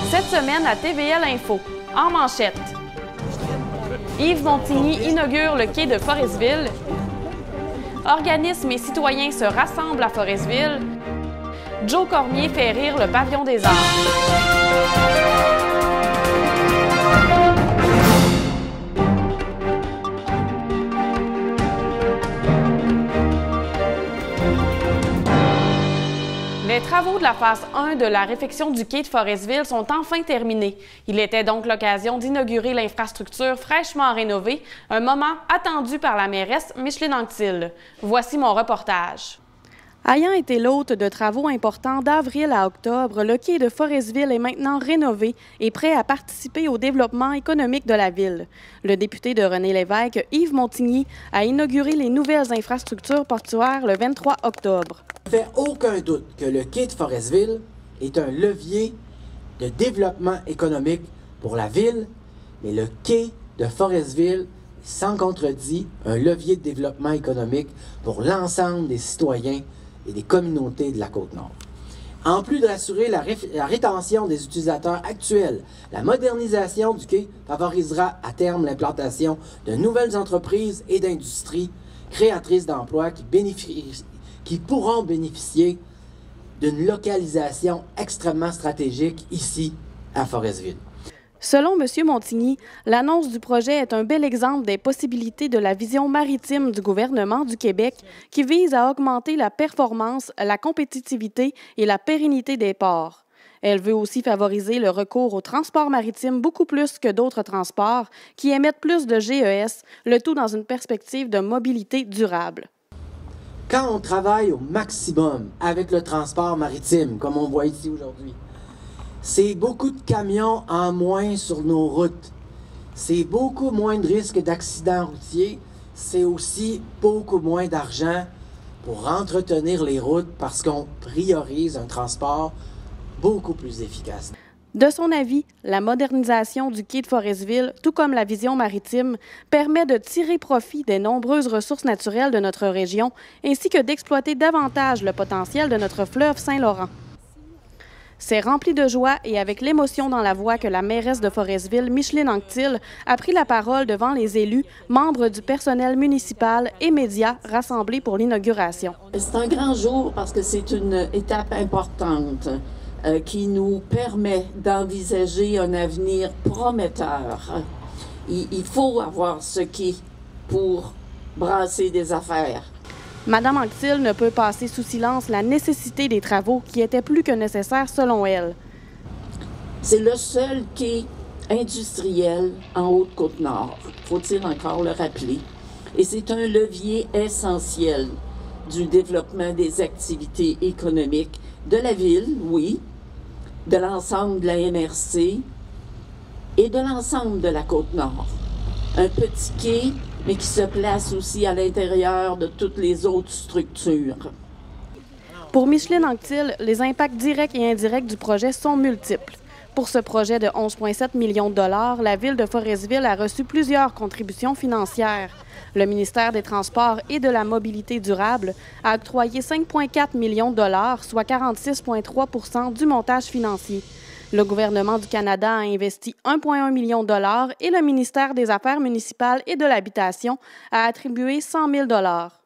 Cette semaine à TVL Info, en manchette, Yves Montigny inaugure le quai de Forestville. Organismes et citoyens se rassemblent à Forestville. Joe Cormier fait rire le pavillon des arts. Les travaux de la phase 1 de la réfection du quai de Forestville sont enfin terminés. Il était donc l'occasion d'inaugurer l'infrastructure fraîchement rénovée, un moment attendu par la mairesse Micheline Anctil. Voici mon reportage. Ayant été l'hôte de travaux importants d'avril à octobre, le quai de Forestville est maintenant rénové et prêt à participer au développement économique de la ville. Le député de René Lévesque, Yves Montigny, a inauguré les nouvelles infrastructures portuaires le 23 octobre. Il ne fait aucun doute que le quai de Forestville est un levier de développement économique pour la ville, mais le quai de Forestville est sans contredit un levier de développement économique pour l'ensemble des citoyens et des communautés de la Côte-Nord. En plus d'assurer la rétention des utilisateurs actuels, la modernisation du quai favorisera à terme l'implantation de nouvelles entreprises et d'industries créatrices d'emplois qui pourront bénéficier d'une localisation extrêmement stratégique ici à Forestville. Selon M. Montigny, l'annonce du projet est un bel exemple des possibilités de la vision maritime du gouvernement du Québec qui vise à augmenter la performance, la compétitivité et la pérennité des ports. Elle veut aussi favoriser le recours au transport maritime beaucoup plus que d'autres transports qui émettent plus de GES, le tout dans une perspective de mobilité durable. Quand on travaille au maximum avec le transport maritime, comme on voit ici aujourd'hui, c'est beaucoup de camions en moins sur nos routes. C'est beaucoup moins de risques d'accidents routiers. C'est aussi beaucoup moins d'argent pour entretenir les routes parce qu'on priorise un transport beaucoup plus efficace. De son avis, la modernisation du quai de Forestville, tout comme la vision maritime, permet de tirer profit des nombreuses ressources naturelles de notre région ainsi que d'exploiter davantage le potentiel de notre fleuve Saint-Laurent. C'est rempli de joie et avec l'émotion dans la voix que la mairesse de Forestville, Micheline Anctil, a pris la parole devant les élus, membres du personnel municipal et médias rassemblés pour l'inauguration. C'est un grand jour parce que c'est une étape importante qui nous permet d'envisager un avenir prometteur. Il faut avoir ce quai pour brasser des affaires. Madame Anctil ne peut passer sous silence la nécessité des travaux qui étaient plus que nécessaires selon elle. C'est le seul quai industriel en Haute-Côte-Nord, faut-il encore le rappeler. Et c'est un levier essentiel du développement des activités économiques de la ville, oui, de l'ensemble de la MRC et de l'ensemble de la Côte-Nord. Un petit quai, mais qui se place aussi à l'intérieur de toutes les autres structures. Pour Micheline Anctil, les impacts directs et indirects du projet sont multiples. Pour ce projet de 11,7 millions de dollars, la Ville de Forestville a reçu plusieurs contributions financières. Le ministère des Transports et de la Mobilité durable a octroyé 5,4 millions de dollars, soit 46,3 % du montage financier. Le gouvernement du Canada a investi 1,1 million de dollars et le ministère des Affaires municipales et de l'Habitation a attribué 100 000 dollars.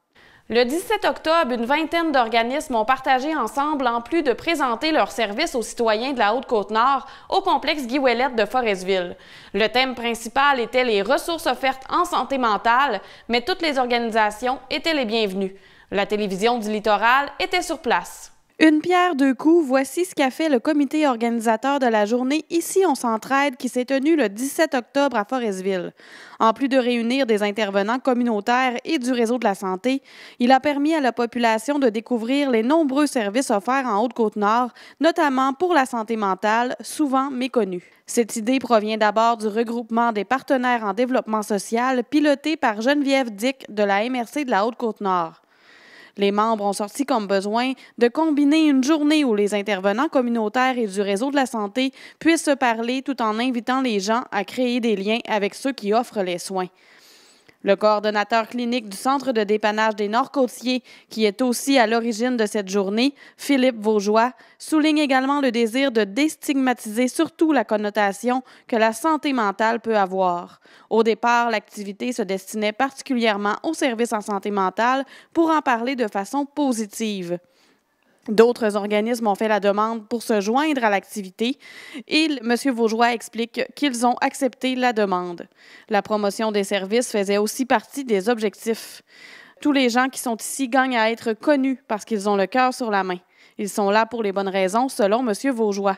Le 17 octobre, une vingtaine d'organismes ont partagé ensemble, en plus de présenter leurs services aux citoyens de la Haute-Côte-Nord, au complexe Guy Ouellette de Forestville. Le thème principal était les ressources offertes en santé mentale, mais toutes les organisations étaient les bienvenues. La télévision du littoral était sur place. Une pierre deux coups, voici ce qu'a fait le comité organisateur de la journée Ici on s'entraide qui s'est tenue le 17 octobre à Forestville. En plus de réunir des intervenants communautaires et du réseau de la santé, il a permis à la population de découvrir les nombreux services offerts en Haute-Côte-Nord, notamment pour la santé mentale, souvent méconnue. Cette idée provient d'abord du regroupement des partenaires en développement social piloté par Geneviève Dick de la MRC de la Haute-Côte-Nord. Les membres ont sorti comme besoin de combiner une journée où les intervenants communautaires et du réseau de la santé puissent se parler tout en invitant les gens à créer des liens avec ceux qui offrent les soins. Le coordonnateur clinique du Centre de dépannage des Nord-Côtiers, qui est aussi à l'origine de cette journée, Philippe Vaugeois, souligne également le désir de déstigmatiser surtout la connotation que la santé mentale peut avoir. Au départ, l'activité se destinait particulièrement aux services en santé mentale pour en parler de façon positive. D'autres organismes ont fait la demande pour se joindre à l'activité et M. Vaugeois explique qu'ils ont accepté la demande. La promotion des services faisait aussi partie des objectifs. Tous les gens qui sont ici gagnent à être connus parce qu'ils ont le cœur sur la main. Ils sont là pour les bonnes raisons, selon M. Vaugeois.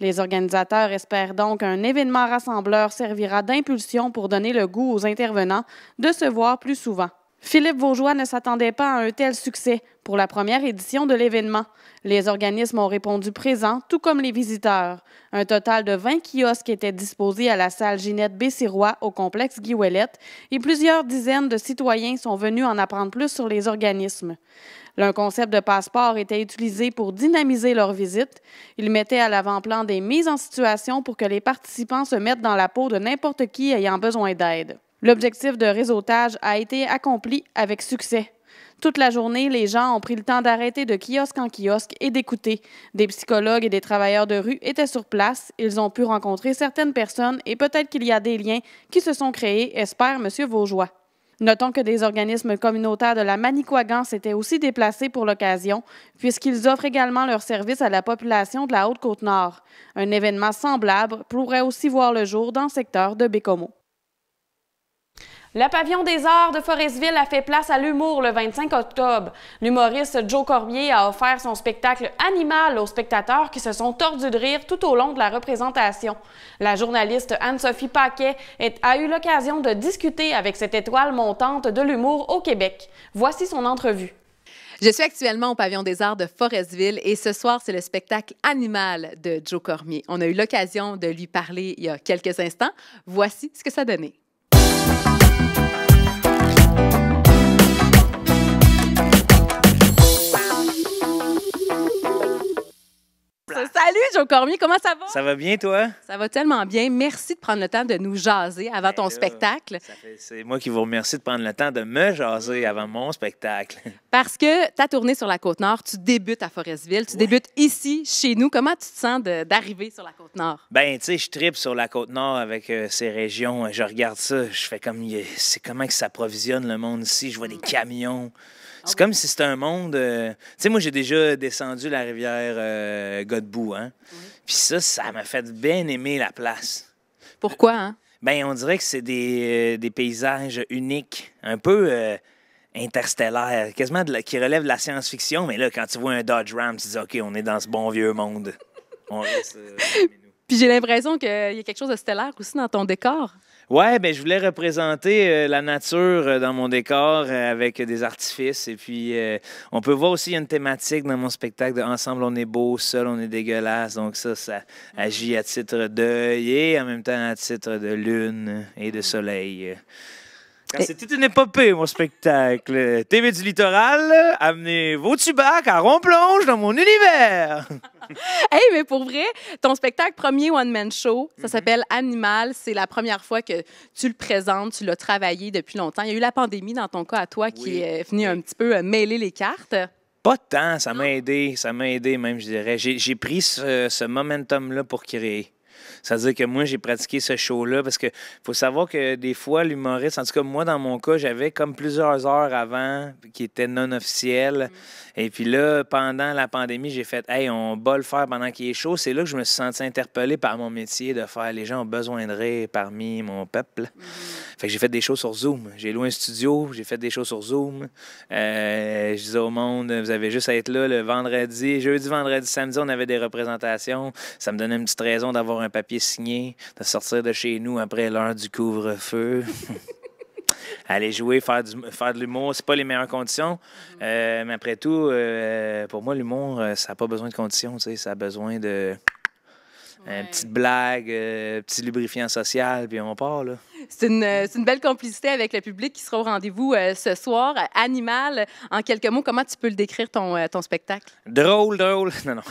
Les organisateurs espèrent donc qu'un événement rassembleur servira d'impulsion pour donner le goût aux intervenants de se voir plus souvent. Philippe Vaugeois ne s'attendait pas à un tel succès pour la première édition de l'événement. Les organismes ont répondu présents, tout comme les visiteurs. Un total de 20 kiosques étaient disposés à la salle Ginette Bessirois au complexe Guy Ouellette et plusieurs dizaines de citoyens sont venus en apprendre plus sur les organismes. Un concept de passeport était utilisé pour dynamiser leur visite. Il mettait à l'avant-plan des mises en situation pour que les participants se mettent dans la peau de n'importe qui ayant besoin d'aide. L'objectif de réseautage a été accompli avec succès. Toute la journée, les gens ont pris le temps d'arrêter de kiosque en kiosque et d'écouter. Des psychologues et des travailleurs de rue étaient sur place. Ils ont pu rencontrer certaines personnes et peut-être qu'il y a des liens qui se sont créés, espère M. Vaugeois. Notons que des organismes communautaires de la Manicouagan s'étaient aussi déplacés pour l'occasion, puisqu'ils offrent également leurs services à la population de la Haute-Côte-Nord. Un événement semblable pourrait aussi voir le jour dans le secteur de Bécomo. Le Pavillon des Arts de Forestville a fait place à l'humour le 25 octobre. L'humoriste Joe Cormier a offert son spectacle Animal aux spectateurs qui se sont tordus de rire tout au long de la représentation. La journaliste Anne-Sophie Paquet a eu l'occasion de discuter avec cette étoile montante de l'humour au Québec. Voici son entrevue. Je suis actuellement au Pavillon des Arts de Forestville et ce soir, c'est le spectacle Animal de Joe Cormier. On a eu l'occasion de lui parler il y a quelques instants. Voici ce que ça donnait. Salut Joe Cormier, comment ça va? Ça va bien, toi? Ça va tellement bien. Merci de prendre le temps de nous jaser avant ton spectacle. C'est moi qui vous remercie de prendre le temps de me jaser avant mon spectacle. Parce que tu as tourné sur la Côte-Nord, tu débutes à Forestville, tu débutes ici, chez nous. Comment tu te sens d'arriver sur la Côte-Nord? Ben, tu sais, je tripe sur la Côte-Nord avec ces régions. Je regarde ça, je fais comme... C'est comment que ça s'approvisionne le monde ici. Je vois des camions. C'est comme si c'était un monde... Tu sais, moi, j'ai déjà descendu la rivière Godbout, hein? Oui. Puis ça m'a fait bien aimer la place. Pourquoi, hein? Ben, on dirait que c'est des paysages uniques, un peu interstellaires, quasiment qui relèvent de la science-fiction. Mais là, quand tu vois un Dodge Ram, tu te dis « OK, on est dans ce bon vieux monde. » On reste... Puis j'ai l'impression qu'il y a quelque chose de stellaire aussi dans ton décor. Ouais, ben je voulais représenter la nature dans mon décor avec des artifices. Et puis, on peut voir aussi, il y a une thématique dans mon spectacle de « Ensemble, on est beau, seul, on est dégueulasse ». Donc ça agit à titre d'œil et en même temps à titre de lune et de soleil. C'est toute une épopée, mon spectacle. TV du littoral, amenez vos tubacs à rond-plonge dans mon univers. Hey, mais pour vrai, ton spectacle premier one-man show, ça s'appelle Animal. C'est la première fois que tu le présentes, tu l'as travaillé depuis longtemps. Il y a eu la pandémie dans ton cas à toi qui est venu un petit peu mêler les cartes. Pas de temps, ça m'a aidé même, je dirais. J'ai pris ce momentum-là pour créer. C'est-à-dire que moi, j'ai pratiqué ce show-là parce qu'il faut savoir que des fois, l'humoriste, en tout cas, moi, dans mon cas, j'avais comme plusieurs heures avant qui étaient non officielles. Et puis là, pendant la pandémie, j'ai fait « Hey, on va le faire pendant qu'il est chaud ». C'est là que je me suis senti interpellé par mon métier de faire « Les gens ont besoin de rire parmi mon peuple ». Fait que j'ai fait des shows sur Zoom. J'ai loué un studio, j'ai fait des shows sur Zoom. Je disais au monde, vous avez juste à être là le vendredi. Jeudi, vendredi, samedi, on avait des représentations. Ça me donnait une petite raison d'avoir un papier signé, de sortir de chez nous après l'heure du couvre-feu. Aller jouer, faire de l'humour, c'est pas les meilleures conditions. Mais après tout, pour moi, l'humour, ça n'a pas besoin de conditions. Ça a besoin de Petite blague, petit lubrifiant social, puis on part, là. C'est une belle complicité avec le public qui sera au rendez-vous ce soir. Animal, en quelques mots, comment tu peux le décrire, ton spectacle? Drôle. Non.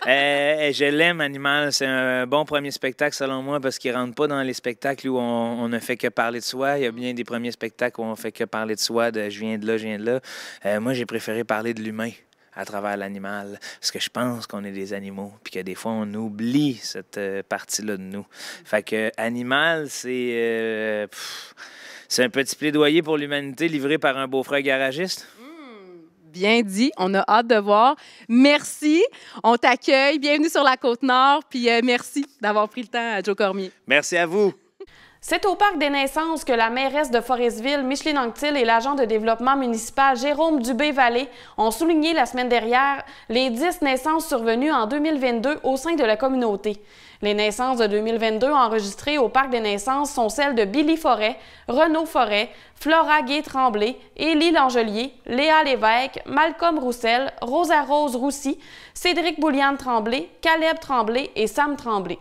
Je l'aime, Animal. C'est un bon premier spectacle, selon moi, parce qu'il ne rentre pas dans les spectacles où on ne fait que parler de soi. Il y a bien des premiers spectacles où on fait que parler de soi, de je viens de là. Moi, j'ai préféré parler de l'humain à travers l'animal, parce que je pense qu'on est des animaux, puis que des fois, on oublie cette partie-là de nous. Fait que Animal, c'est un petit plaidoyer pour l'humanité livré par un beau-frère garagiste. Bien dit, on a hâte de voir. Merci, on t'accueille, bienvenue sur la Côte-Nord, puis merci d'avoir pris le temps, Joe Cormier. Merci à vous. C'est au Parc des Naissances que la mairesse de Forestville, Micheline Anctil, et l'agent de développement municipal, Jérôme Dubé-Vallée, ont souligné la semaine dernière les 10 naissances survenues en 2022 au sein de la communauté. Les naissances de 2022 enregistrées au Parc des Naissances sont celles de Billy Forêt, Renaud Forêt, Flora Gay-Tremblay, Élie Langelier, Léa Lévesque, Malcolm Roussel, Rosa-Rose Roussy, Cédric Bouliane-Tremblay, Caleb Tremblay et Sam Tremblay.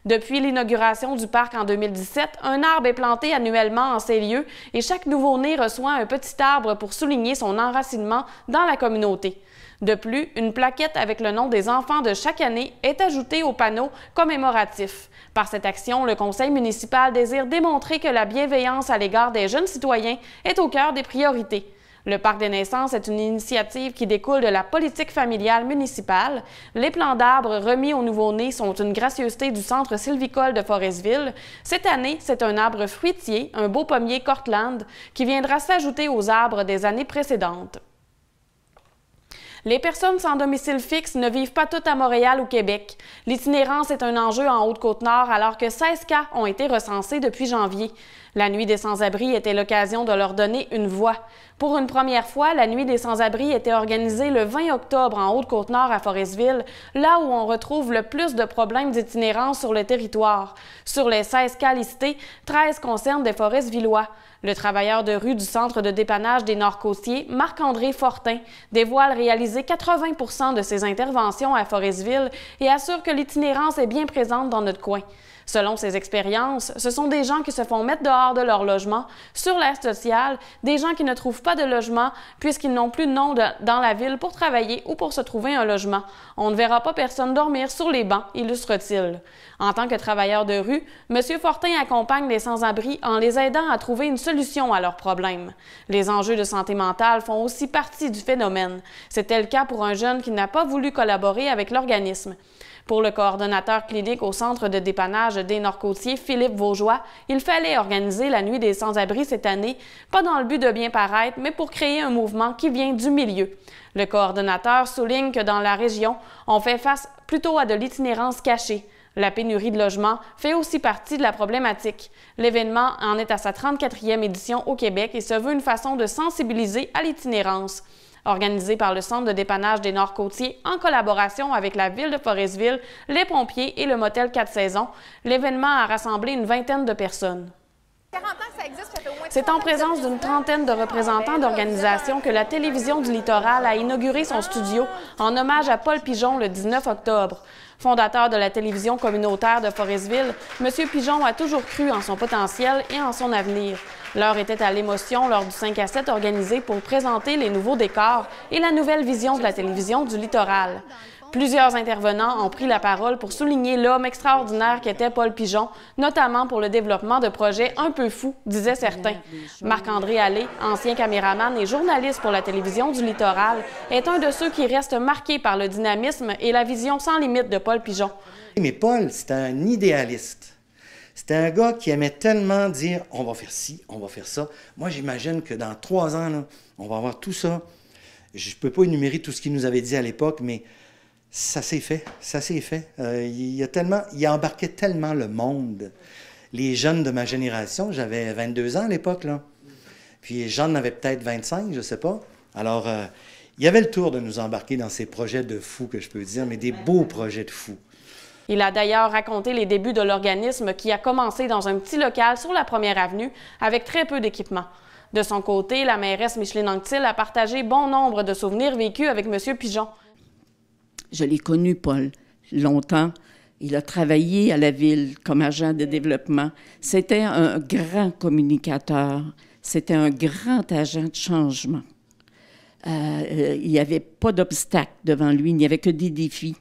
Depuis l'inauguration du parc en 2017, un arbre est planté annuellement en ces lieux et chaque nouveau-né reçoit un petit arbre pour souligner son enracinement dans la communauté. De plus, une plaquette avec le nom des enfants de chaque année est ajoutée au panneau commémoratif. Par cette action, le conseil municipal désire démontrer que la bienveillance à l'égard des jeunes citoyens est au cœur des priorités. Le Parc des Naissances est une initiative qui découle de la politique familiale municipale. Les plants d'arbres remis aux nouveau-nés sont une gracieuseté du centre sylvicole de Forestville. Cette année, c'est un arbre fruitier, un beau pommier Cortland, qui viendra s'ajouter aux arbres des années précédentes. Les personnes sans domicile fixe ne vivent pas toutes à Montréal ou Québec. L'itinérance est un enjeu en Haute-Côte-Nord alors que 16 cas ont été recensés depuis janvier. La Nuit des sans-abri était l'occasion de leur donner une voix. Pour une première fois, la Nuit des sans-abri était organisée le 20 octobre en Haute-Côte-Nord à Forestville, là où on retrouve le plus de problèmes d'itinérance sur le territoire. Sur les 16 cas listés, 13 concernent des Foresvillois. Le travailleur de rue du centre de dépannage des Nord-Côtiers, Marc-André Fortin, dévoile réaliser 80 % de ses interventions à Forestville et assure que l'itinérance est bien présente dans notre coin. Selon ses expériences, ce sont des gens qui se font mettre dehors de leur logement, sur l'aire sociale, des gens qui ne trouvent pas de logement puisqu'ils n'ont plus de nom dans la ville pour travailler ou pour se trouver un logement. On ne verra pas personne dormir sur les bancs, illustre-t-il. En tant que travailleur de rue, M. Fortin accompagne les sans-abri en les aidant à trouver une solution à leurs problèmes. Les enjeux de santé mentale font aussi partie du phénomène. C'était le cas pour un jeune qui n'a pas voulu collaborer avec l'organisme. Pour le coordonnateur clinique au centre de dépannage des Nord-Côtiers, Philippe Vaugeois, il fallait organiser la Nuit des sans-abri cette année, pas dans le but de bien paraître, mais pour créer un mouvement qui vient du milieu. Le coordonnateur souligne que dans la région, on fait face plutôt à de l'itinérance cachée. La pénurie de logements fait aussi partie de la problématique. L'événement en est à sa 34e édition au Québec et se veut une façon de sensibiliser à l'itinérance. Organisé par le Centre de dépannage des Nord-Côtiers en collaboration avec la Ville de Forestville, les pompiers et le motel 4 saisons, l'événement a rassemblé une vingtaine de personnes. C'est en présence d'une trentaine de représentants d'organisations que la Télévision du Littoral a inauguré son studio en hommage à Paul Pigeon le 19 octobre. Fondateur de la télévision communautaire de Forestville, M. Pigeon a toujours cru en son potentiel et en son avenir. L'heure était à l'émotion lors du 5 à 7 organisé pour présenter les nouveaux décors et la nouvelle vision de la télévision du Littoral. Plusieurs intervenants ont pris la parole pour souligner l'homme extraordinaire qu'était Paul Pigeon, notamment pour le développement de projets un peu fous, disaient certains. Marc-André Allé, ancien caméraman et journaliste pour la télévision du Littoral, est un de ceux qui restent marqués par le dynamisme et la vision sans limite de Paul Pigeon. Mais Paul, c'était un idéaliste. C'était un gars qui aimait tellement dire « on va faire ci, on va faire ça ». Moi, j'imagine que dans 3 ans, là, on va avoir tout ça. Je ne peux pas énumérer tout ce qu'il nous avait dit à l'époque, mais ça s'est fait, ça s'est fait. Il embarquait tellement le monde. Les jeunes de ma génération, j'avais 22 ans à l'époque, là. Puis Jean en avait peut-être 25, je ne sais pas. Alors, il y avait le tour de nous embarquer dans ces projets de fous, que je peux dire, mais des beaux projets de fous. Il a d'ailleurs raconté les débuts de l'organisme qui a commencé dans un petit local sur la 1er avenue avec très peu d'équipement. De son côté, la mairesse Micheline Anctil a partagé bon nombre de souvenirs vécus avec M. Pigeon. Je l'ai connu, Paul, longtemps. Il a travaillé à la ville comme agent de développement. C'était un grand communicateur. C'était un grand agent de changement. Il n'y avait pas d'obstacle devant lui. Il n'y avait que des défis.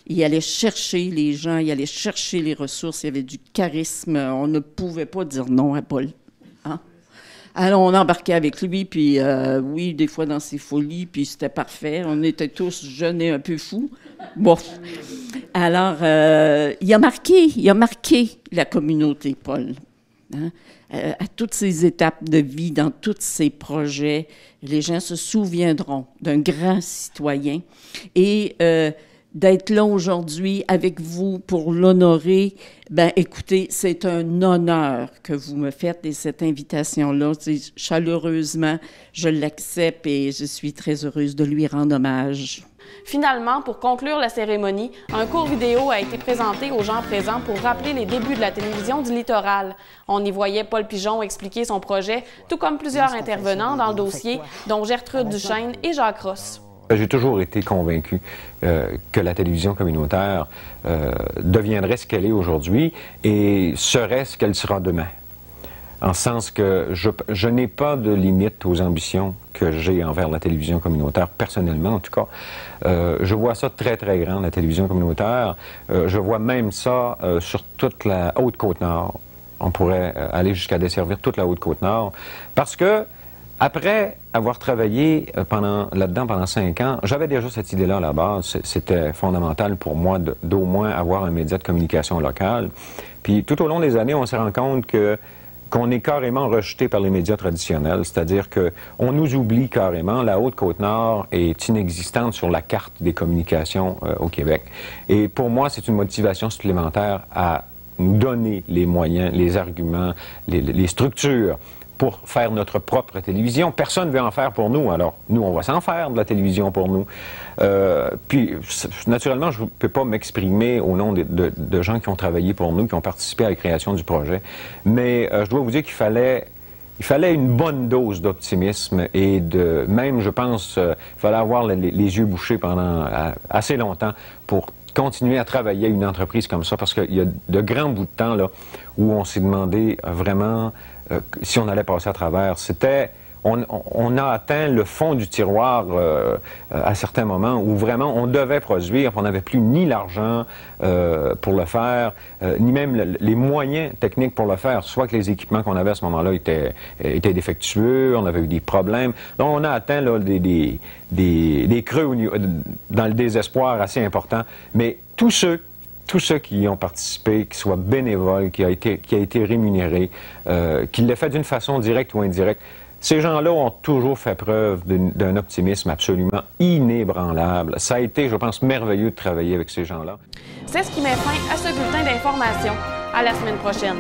Il allait chercher les gens, il allait chercher les ressources. Il y avait du charisme. On ne pouvait pas dire non à Paul. Hein? Alors, on embarquait avec lui, puis oui, des fois dans ses folies, puis c'était parfait. On était tous jeunes et un peu fous. Bon. Alors, il a marqué la communauté, Paul. Hein? À toutes ses étapes de vie, dans tous ses projets, les gens se souviendront d'un grand citoyen. Et d'être là aujourd'hui avec vous pour l'honorer, ben écoutez, c'est un honneur que vous me faites et cette invitation-là, chaleureusement, je l'accepte et je suis très heureuse de lui rendre hommage. Finalement, pour conclure la cérémonie, un court vidéo a été présenté aux gens présents pour rappeler les débuts de la télévision du littoral. On y voyait Paul Pigeon expliquer son projet, tout comme plusieurs intervenants dans le dossier, dont Gertrude Duchesne et Jacques Ross. J'ai toujours été convaincu que la télévision communautaire deviendrait ce qu'elle est aujourd'hui et serait ce qu'elle sera demain. En ce sens que je n'ai pas de limite aux ambitions que j'ai envers la télévision communautaire, personnellement en tout cas. Je vois ça très, très grand, la télévision communautaire. Je vois même ça sur toute la Haute-Côte-Nord. On pourrait aller jusqu'à desservir toute la Haute-Côte-Nord. Parce que, après avoir travaillé là-dedans pendant 5 ans, j'avais déjà cette idée-là à la base. C'était fondamental pour moi d'au moins avoir un média de communication local. Puis tout au long des années, on s'est rendu compte qu'on est carrément rejeté par les médias traditionnels, c'est-à-dire qu'on nous oublie carrément. La Haute-Côte-Nord est inexistante sur la carte des communications au Québec. Et pour moi, c'est une motivation supplémentaire à nous donner les moyens, les arguments, les structures pour faire notre propre télévision. Personne ne veut en faire pour nous, alors nous, on va s'en faire de la télévision pour nous. Puis, naturellement, je ne peux pas m'exprimer au nom de gens qui ont travaillé pour nous, qui ont participé à la création du projet, mais je dois vous dire qu'il fallait une bonne dose d'optimisme et même, je pense, il fallait avoir les yeux bouchés pendant assez longtemps pour continuer à travailler à une entreprise comme ça, parce qu'il y a de grands bouts de temps là, où on s'est demandé vraiment si on allait passer à travers. On a atteint le fond du tiroir à certains moments où vraiment on devait produire, on n'avait plus ni l'argent pour le faire, ni même les moyens techniques pour le faire, soit que les équipements qu'on avait à ce moment-là étaient défectueux, on avait eu des problèmes. Donc on a atteint là, des creux dans le désespoir assez important. Mais tous ceux qui y ont participé, qui soient bénévoles, qui a été rémunéré, qui l'aient fait d'une façon directe ou indirecte, ces gens-là ont toujours fait preuve d'un optimisme absolument inébranlable. Ça a été, je pense, merveilleux de travailler avec ces gens-là. C'est ce qui met fin à ce bulletin d'information. À la semaine prochaine.